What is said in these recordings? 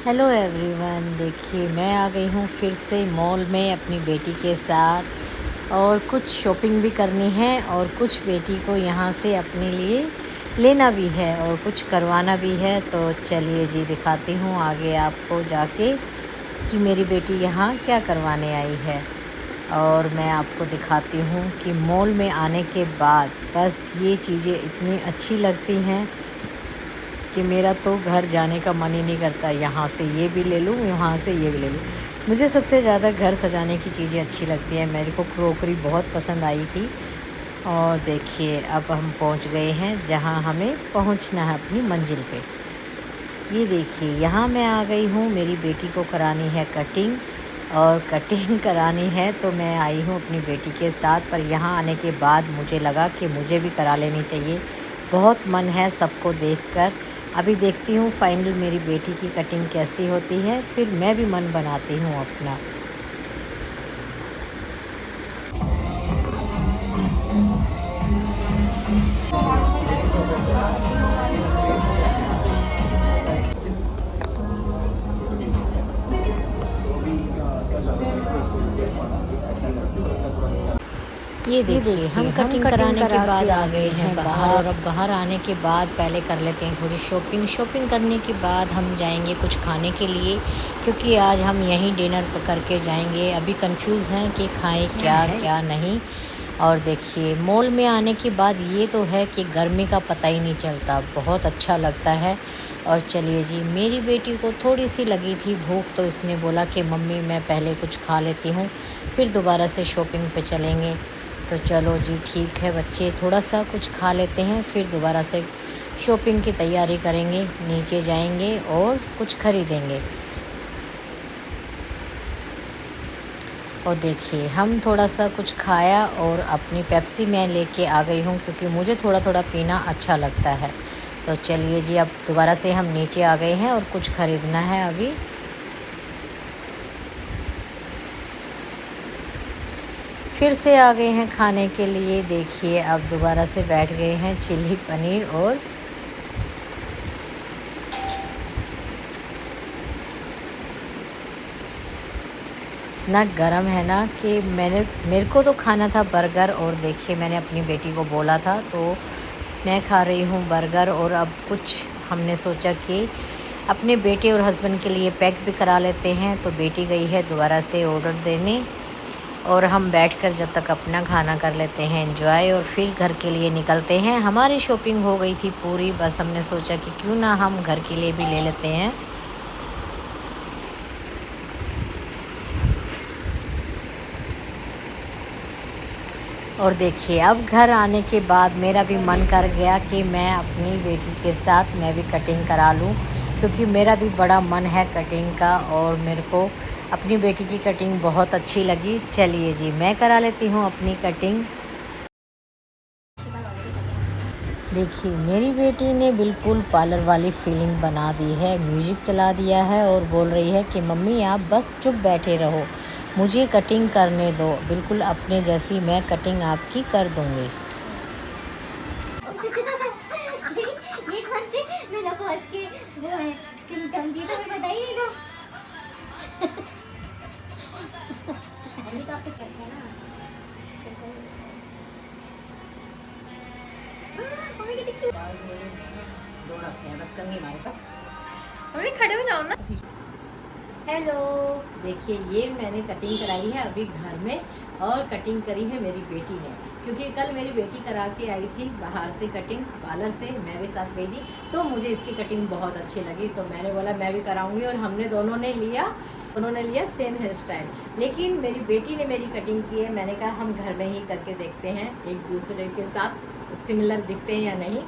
Hello everyone, देखिए मैं आ गई हूँ फिर से मॉल में अपनी बेटी के साथ। और कुछ शॉपिंग भी करनी है और कुछ बेटी को यहाँ से अपने लिए लेना भी है और कुछ करवाना भी है। तो चलिए जी, दिखाती हूँ आगे आपको जाके कि मेरी बेटी यहाँ क्या करवाने आई है। और मैं आपको दिखाती हूँ कि मॉल में आने के बाद बस ये चीज़ें इतनी अच्छी लगती हैं कि मेरा तो घर जाने का मन ही नहीं करता। यहाँ से ये भी ले लूँ, यहाँ से ये भी ले लूँ। मुझे सबसे ज़्यादा घर सजाने की चीज़ें अच्छी लगती हैं। मेरे को क्रोकरी बहुत पसंद आई थी। और देखिए अब हम पहुँच गए हैं जहाँ हमें पहुँचना है, अपनी मंजिल पे। ये देखिए यहाँ मैं आ गई हूँ, मेरी बेटी को करानी है कटिंग। और कटिंग करानी है तो मैं आई हूँ अपनी बेटी के साथ। पर यहाँ आने के बाद मुझे लगा कि मुझे भी करा लेनी चाहिए। बहुत मन है सबको देखकर। अभी देखती हूँ फाइनल मेरी बेटी की कटिंग कैसी होती है, फिर मैं भी मन बनाती हूँ अपना। ये देखिए हम कटिंग कराने के बाद आ गए हैं बाहर। और अब बाहर आने के बाद पहले कर लेते हैं थोड़ी शॉपिंग करने के बाद हम जाएंगे कुछ खाने के लिए, क्योंकि आज हम यहीं डिनर करके जाएंगे। अभी कंफ्यूज हैं कि खाएं क्या क्या नहीं। और देखिए मॉल में आने के बाद ये तो है कि गर्मी का पता ही नहीं चलता, बहुत अच्छा लगता है। और चलिए जी, मेरी बेटी को थोड़ी सी लगी थी भूख, तो इसने बोला कि मम्मी मैं पहले कुछ खा लेती हूँ, फिर दोबारा से शॉपिंग पे चलेंगे। तो चलो जी ठीक है बच्चे, थोड़ा सा कुछ खा लेते हैं, फिर दोबारा से शॉपिंग की तैयारी करेंगे, नीचे जाएंगे और कुछ ख़रीदेंगे। और देखिए हम थोड़ा सा कुछ खाया और अपनी पेप्सी मैं लेके आ गई हूँ, क्योंकि मुझे थोड़ा थोड़ा पीना अच्छा लगता है। तो चलिए जी, अब दोबारा से हम नीचे आ गए हैं और कुछ ख़रीदना है अभी। फिर से आ गए हैं खाने के लिए। देखिए अब दोबारा से बैठ गए हैं चिल्ली पनीर। और इतना गरम है ना कि मेरे को तो खाना था बर्गर। और देखिए मैंने अपनी बेटी को बोला था, तो मैं खा रही हूँ बर्गर। और अब कुछ हमने सोचा कि अपने बेटे और हस्बैंड के लिए पैक भी करा लेते हैं। तो बेटी गई है दोबारा से ऑर्डर देने, और हम बैठकर जब तक अपना खाना कर लेते हैं एंजॉय, और फिर घर के लिए निकलते हैं। हमारी शॉपिंग हो गई थी पूरी, बस हमने सोचा कि क्यों ना हम घर के लिए भी ले लेते हैं। और देखिए अब घर आने के बाद मेरा भी मन कर गया कि मैं अपनी बेटी के साथ मैं भी कटिंग करा लूं, क्योंकि मेरा भी बड़ा मन है कटिंग का। और मेरे को अपनी बेटी की कटिंग बहुत अच्छी लगी। चलिए जी, मैं करा लेती हूं अपनी कटिंग। देखिए मेरी बेटी ने बिल्कुल पार्लर वाली फीलिंग बना दी है, म्यूज़िक चला दिया है और बोल रही है कि मम्मी आप बस चुप बैठे रहो, मुझे कटिंग करने दो, बिल्कुल अपने जैसी मैं कटिंग आपकी कर दूँगी। ये कौन से मेरा फर्स्ट के वो है सिम्टम थी, तो मैं बता ही नहीं था। पहले तो आपको करते हैं ना। मम्मी कितनी क्यूट। दो रखे हैं बस, कंघी हमारे साथ। मम्मी खड़े हो जाओ ना। हेलो, देखिए ये मैंने कटिंग कराई है अभी घर में। और कटिंग करी है मेरी बेटी ने, क्योंकि कल मेरी बेटी करा के आई थी बाहर से कटिंग पार्लर से, मैं भी साथ गई थी। तो मुझे इसकी कटिंग बहुत अच्छी लगी, तो मैंने बोला मैं भी कराऊंगी। और हमने दोनों ने लिया, उन्होंने लिया सेम हेयर स्टाइल, लेकिन मेरी बेटी ने मेरी कटिंग की है। मैंने कहा हम घर में ही करके देखते हैं, एक दूसरे के साथ सिमिलर दिखते हैं या नहीं।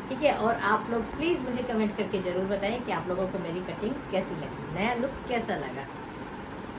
ठीक है, और आप लोग प्लीज़ मुझे कमेंट करके ज़रूर बताएं कि आप लोगों को मेरी कटिंग कैसी लगी, नया लुक कैसा लगा।